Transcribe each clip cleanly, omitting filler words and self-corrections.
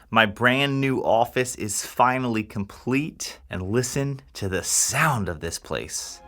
My brand new office is finally complete, and listen to the sound of this place.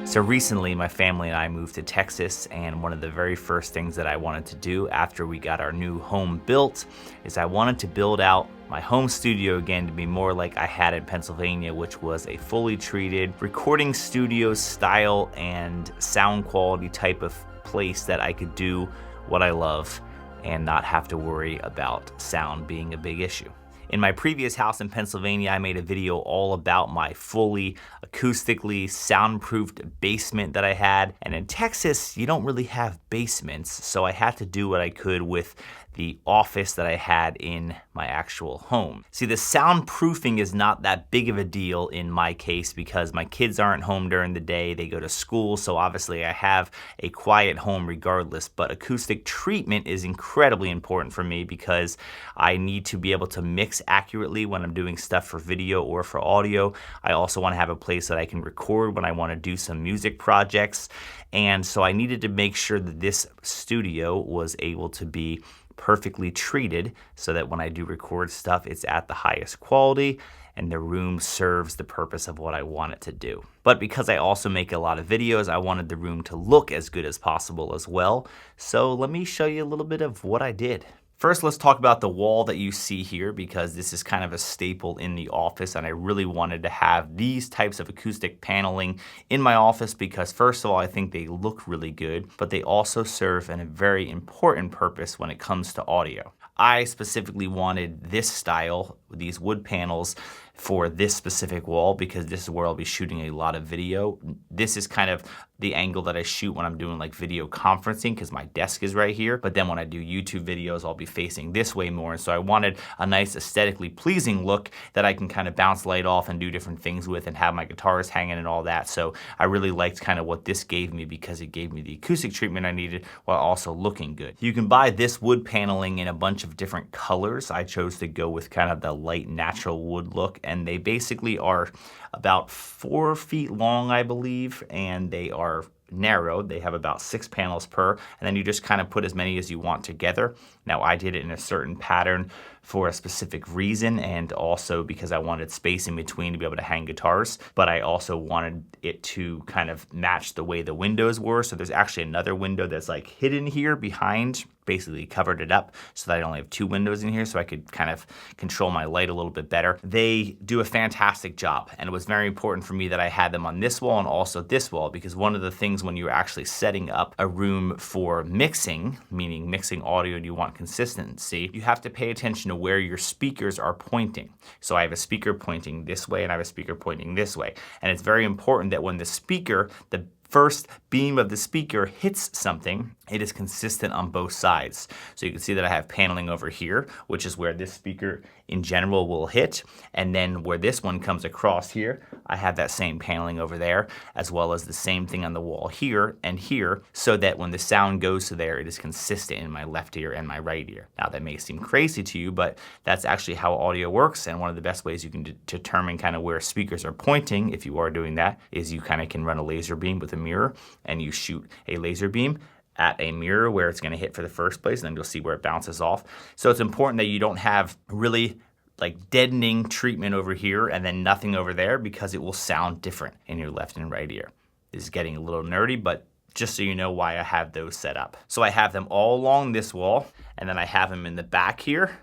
So recently, my family and I moved to Texas, and one of the very first things that I wanted to do after we got our new home built is I wanted to build out my home studio again to be more like I had in Pennsylvania, which was a fully treated recording studio style and sound quality type of place that I could do what I love and not have to worry about sound being a big issue. In my previous house in Pennsylvania, I made a video all about my fully acoustically soundproofed basement that I had. And in Texas, you don't really have basements, so I had to do what I could with the office that I had in my actual home. See, the soundproofing is not that big of a deal in my case because my kids aren't home during the day, they go to school, so obviously I have a quiet home regardless, but acoustic treatment is incredibly important for me because I need to be able to mix accurately when I'm doing stuff for video or for audio. I also want to have a place that I can record when I want to do some music projects, and so I needed to make sure that this studio was able to be perfectly treated so that when I do record stuff, it's at the highest quality and the room serves the purpose of what I want it to do. But because I also make a lot of videos, I wanted the room to look as good as possible as well. So let me show you a little bit of what I did. First, let's talk about the wall that you see here because this is kind of a staple in the office and I really wanted to have these types of acoustic paneling in my office because first of all, I think they look really good, but they also serve a very important purpose when it comes to audio. I specifically wanted this style, these wood panels, for this specific wall because this is where I'll be shooting a lot of video. This is kind of the angle that I shoot when I'm doing like video conferencing because my desk is right here. But then when I do YouTube videos, I'll be facing this way more. And so I wanted a nice aesthetically pleasing look that I can kind of bounce light off and do different things with and have my guitars hanging and all that. So I really liked kind of what this gave me because it gave me the acoustic treatment I needed while also looking good. You can buy this wood paneling in a bunch of different colors. I chose to go with kind of the light natural wood look, and they basically are about 4 feet long, I believe, and they are narrowed. They have about 6 panels per, and then you just kind of put as many as you want together. Now, I did it in a certain pattern for a specific reason and also because I wanted space in between to be able to hang guitars, but I also wanted it to kind of match the way the windows were. So there's actually another window that's like hidden here behind, basically covered it up so that I only have 2 windows in here so I could kind of control my light a little bit better. They do a fantastic job, and it was very important for me that I had them on this wall and also this wall because one of the things when you're actually setting up a room for mixing, meaning mixing audio and you want consistency, you have to pay attention to where your speakers are pointing. So I have a speaker pointing this way and I have a speaker pointing this way. And it's very important that when the speaker, the first beam of the speaker hits something, it is consistent on both sides. So you can see that I have paneling over here, which is where this speaker in general will hit. And then where this one comes across here, I have that same paneling over there, as well as the same thing on the wall here and here, so that when the sound goes to there, it is consistent in my left ear and my right ear. Now that may seem crazy to you, but that's actually how audio works. And one of the best ways you can determine kind of where speakers are pointing, if you are doing that, is you kind of can run a laser beam with a mirror and you shoot a laser beam at a mirror where it's going to hit for the first place, and then you'll see where it bounces off. So it's important that you don't have really like deadening treatment over here and then nothing over there because it will sound different in your left and right ear. This is getting a little nerdy, but just so you know why I have those set up. So I have them all along this wall, and then I have them in the back here,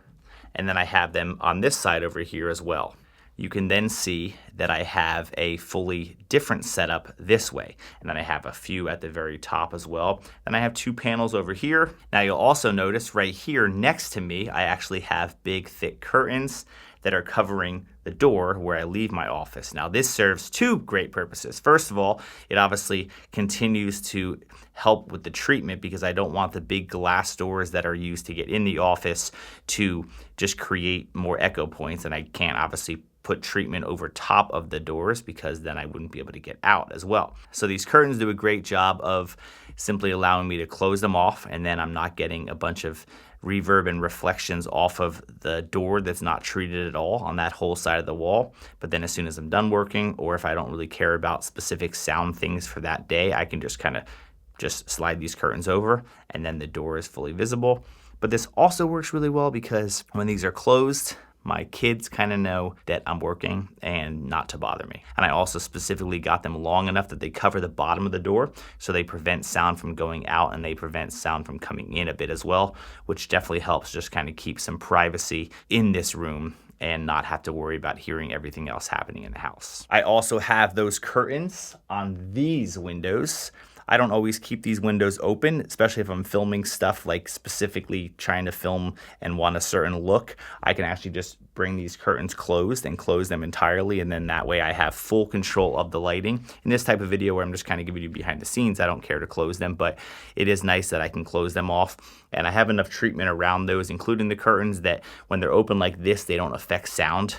and then I have them on this side over here as well. You can then see that I have a fully different setup this way. And then I have a few at the very top as well. Then I have 2 panels over here. Now you'll also notice right here next to me, I actually have big thick curtains that are covering the door where I leave my office. Now this serves 2 great purposes. First of all, it obviously continues to help with the treatment because I don't want the big glass doors that are used to get in the office to just create more echo points, and I can't obviously put treatment over top of the doors because then I wouldn't be able to get out as well. So these curtains do a great job of simply allowing me to close them off, and then I'm not getting a bunch of reverb and reflections off of the door that's not treated at all on that whole side of the wall. But then as soon as I'm done working, or if I don't really care about specific sound things for that day, I can just kind of just slide these curtains over and then the door is fully visible. But this also works really well because when these are closed, my kids kind of know that I'm working and not to bother me. And I also specifically got them long enough that they cover the bottom of the door so they prevent sound from going out and they prevent sound from coming in a bit as well, which definitely helps just kind of keep some privacy in this room and not have to worry about hearing everything else happening in the house. I also have those curtains on these windows. I don't always keep these windows open, especially if I'm filming stuff like specifically trying to film and want a certain look. I can actually just bring these curtains closed and close them entirely, and then that way I have full control of the lighting. In this type of video where I'm just kind of giving you behind the scenes, I don't care to close them, but it is nice that I can close them off. And I have enough treatment around those, including the curtains, that when they're open like this, they don't affect sound,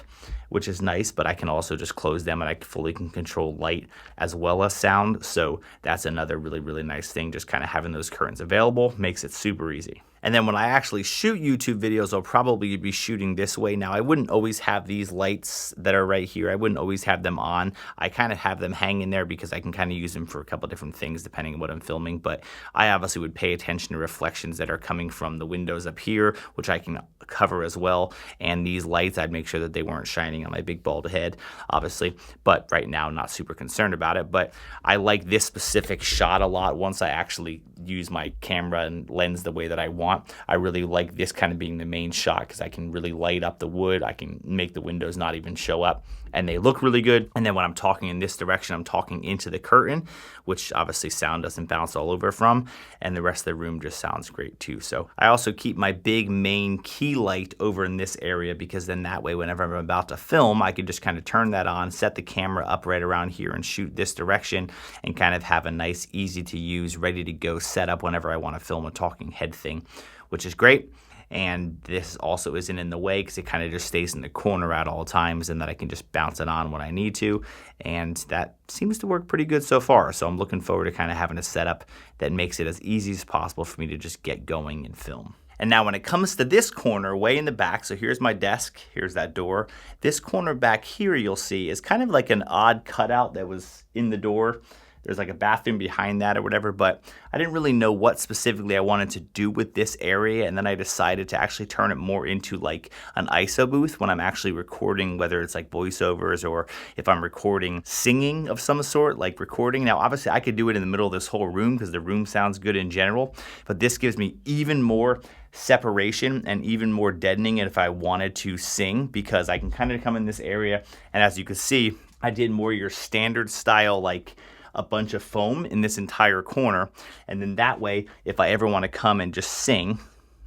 which is nice, but I can also just close them and I fully can control light as well as sound. So that's another really, really nice thing. Just kind of having those curtains available makes it super easy. And then when I actually shoot YouTube videos, I'll probably be shooting this way. Now, I wouldn't always have these lights that are right here. I wouldn't always have them on. I kind of have them hang in there because I can kind of use them for a couple different things depending on what I'm filming. But I obviously would pay attention to reflections that are coming from the windows up here, which I can cover as well. And these lights, I'd make sure that they weren't shining on my big bald head, obviously. But right now, I'm not super concerned about it. But I like this specific shot a lot once I actually use my camera and lens the way that I want. I really like this kind of being the main shot because I can really light up the wood. I can make the windows not even show up and they look really good. And then when I'm talking in this direction, I'm talking into the curtain, which obviously sound doesn't bounce all over from, and the rest of the room just sounds great too. So I also keep my big main key light over in this area because then that way whenever I'm about to film, I can just kind of turn that on, set the camera up right around here and shoot this direction and kind of have a nice, easy to use, ready to go setup whenever I want to film a talking head thing, which is great. And this also isn't in the way because it kind of just stays in the corner at all times and that I can just bounce it on when I need to. And that seems to work pretty good so far. So I'm looking forward to kind of having a setup that makes it as easy as possible for me to just get going and film. And now when it comes to this corner way in the back, so here's my desk, here's that door. This corner back here you'll see is kind of like an odd cutout that was in the door. There's like a bathroom behind that or whatever, but I didn't really know what specifically I wanted to do with this area. And then I decided to actually turn it more into like an ISO booth when I'm actually recording, whether it's like voiceovers or if I'm recording singing of some sort, like recording. Now, obviously I could do it in the middle of this whole room because the room sounds good in general, but this gives me even more separation and even more deadening if I wanted to sing because I can kind of come in this area. And as you can see, I did more your standard style, like a bunch of foam in this entire corner. And then that way, if I ever want to come and just sing,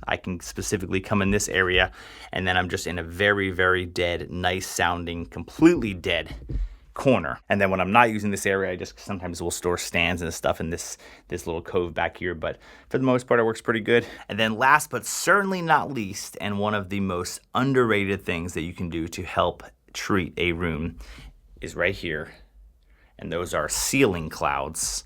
I can specifically come in this area and then I'm just in a very, very dead, nice sounding, completely dead corner. And then when I'm not using this area, I just sometimes will store stands and stuff in this little cove back here. But for the most part, it works pretty good. And then last but certainly not least, and one of the most underrated things that you can do to help treat a room is right here. And those are ceiling clouds.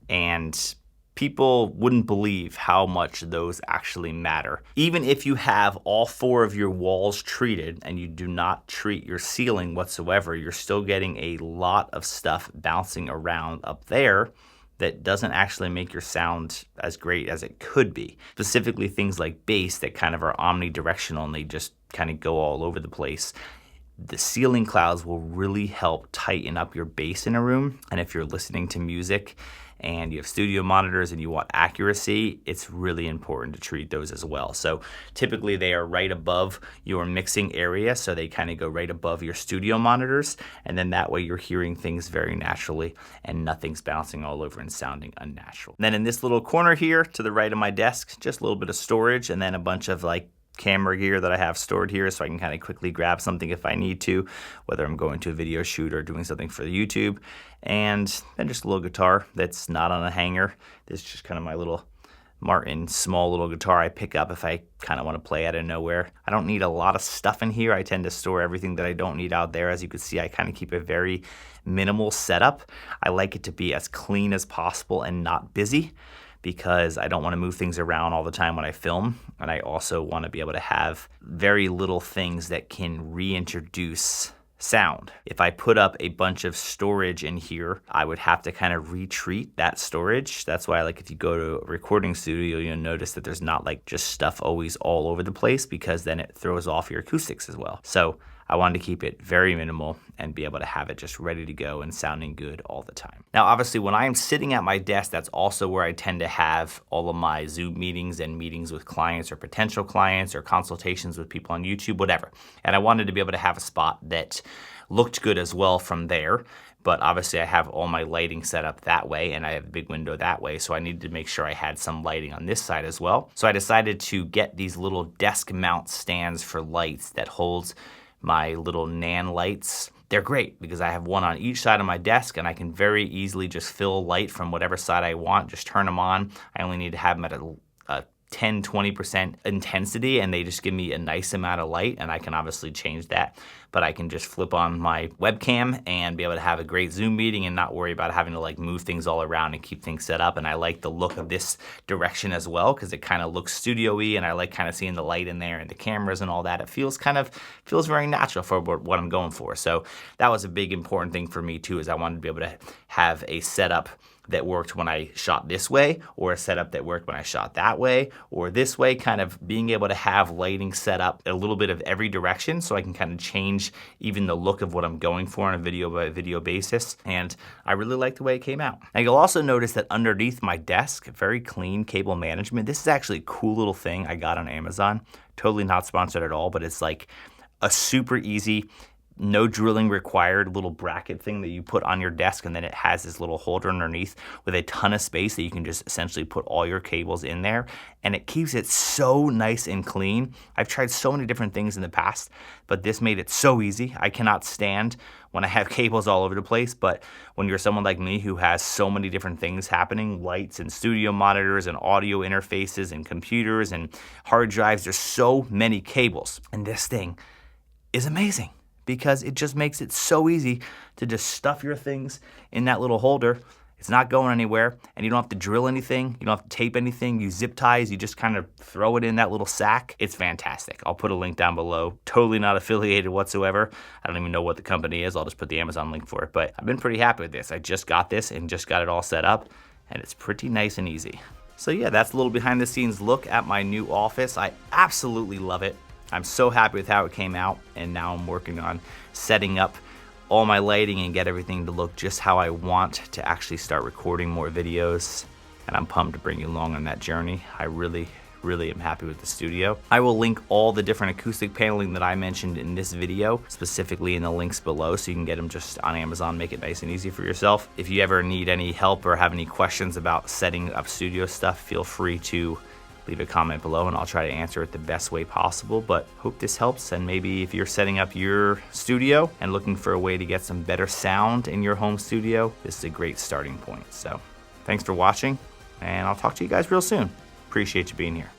And people wouldn't believe how much those actually matter. Even if you have all 4 of your walls treated and you do not treat your ceiling whatsoever, you're still getting a lot of stuff bouncing around up there that doesn't actually make your sound as great as it could be. Specifically things like bass that kind of are omnidirectional and they just kind of go all over the place. The ceiling clouds will really help tighten up your bass in a room. And if you're listening to music and you have studio monitors and you want accuracy, it's really important to treat those as well. So typically they are right above your mixing area. So they kind of go right above your studio monitors. And then that way you're hearing things very naturally and nothing's bouncing all over and sounding unnatural. And then in this little corner here to the right of my desk, just a little bit of storage and then a bunch of like camera gear that I have stored here so I can kind of quickly grab something if I need to, whether I'm going to a video shoot or doing something for YouTube. And then just a little guitar that's not on a hanger. This is just kind of my little Martin small little guitar I pick up if I kind of want to play out of nowhere. I don't need a lot of stuff in here. I tend to store everything that I don't need out there. As you can see, I kind of keep a very minimal setup. I like it to be as clean as possible and not busy, because I don't want to move things around all the time when I film. And I also want to be able to have very little things that can reintroduce sound. If I put up a bunch of storage in here, I would have to kind of retreat that storage. That's why, like, if you go to a recording studio, you'll notice that there's not like just stuff always all over the place, because then it throws off your acoustics as well. So I wanted to keep it very minimal and be able to have it just ready to go and sounding good all the time. Now, obviously, when I am sitting at my desk, that's also where I tend to have all of my Zoom meetings and meetings with clients or potential clients or consultations with people on YouTube, whatever. And I wanted to be able to have a spot that looked good as well from there. But obviously I have all my lighting set up that way, and I have a big window that way, so I needed to make sure I had some lighting on this side as well. So I decided to get these little desk mount stands for lights that holds my little Nan lights. They're great because I have one on each side of my desk, and I can very easily just fill light from whatever side I want, just turn them on. I only need to have them at a 10-20% intensity, and they just give me a nice amount of light, and I can obviously change that. But I can just flip on my webcam and be able to have a great Zoom meeting and not worry about having to like move things all around and keep things set up. And I like the look of this direction as well, because it kind of looks studio-y, and I like kind of seeing the light in there and the cameras and all that. It feels very natural for what I'm going for. So that was a big important thing for me too, is I wanted to be able to have a setup that worked when I shot this way, or a setup that worked when I shot that way, or this way, kind of being able to have lighting set up a little bit of every direction so I can kind of change even the look of what I'm going for on a video by video basis. And I really like the way it came out. Now you'll also notice that underneath my desk, very clean cable management. This is actually a cool little thing I got on Amazon. Totally not sponsored at all, but it's like a super easy, no drilling required little bracket thing that you put on your desk, and then it has this little holder underneath with a ton of space that you can just essentially put all your cables in there, and it keeps it so nice and clean. I've tried so many different things in the past, but this made it so easy. I cannot stand when I have cables all over the place, but when you're someone like me who has so many different things happening, lights and studio monitors and audio interfaces and computers and hard drives, there's so many cables, and this thing is amazing, because it just makes it so easy to just stuff your things in that little holder. It's not going anywhere, and you don't have to drill anything. You don't have to tape anything. You zip ties. You just kind of throw it in that little sack. It's fantastic. I'll put a link down below. Totally not affiliated whatsoever. I don't even know what the company is. I'll just put the Amazon link for it, but I've been pretty happy with this. I just got this and just got it all set up, and it's pretty nice and easy. So yeah, that's a little behind the scenes look at my new office. I absolutely love it. I'm so happy with how it came out, and now I'm working on setting up all my lighting and get everything to look just how I want to actually start recording more videos, and I'm pumped to bring you along on that journey. I really am happy with the studio. I will link all the different acoustic paneling that I mentioned in this video, specifically in the links below, so you can get them just on Amazon, make it nice and easy for yourself. If you ever need any help or have any questions about setting up studio stuff, feel free to leave a comment below and I'll try to answer it the best way possible. But hope this helps, and maybe if you're setting up your studio and looking for a way to get some better sound in your home studio, this is a great starting point. So thanks for watching, and I'll talk to you guys real soon. Appreciate you being here.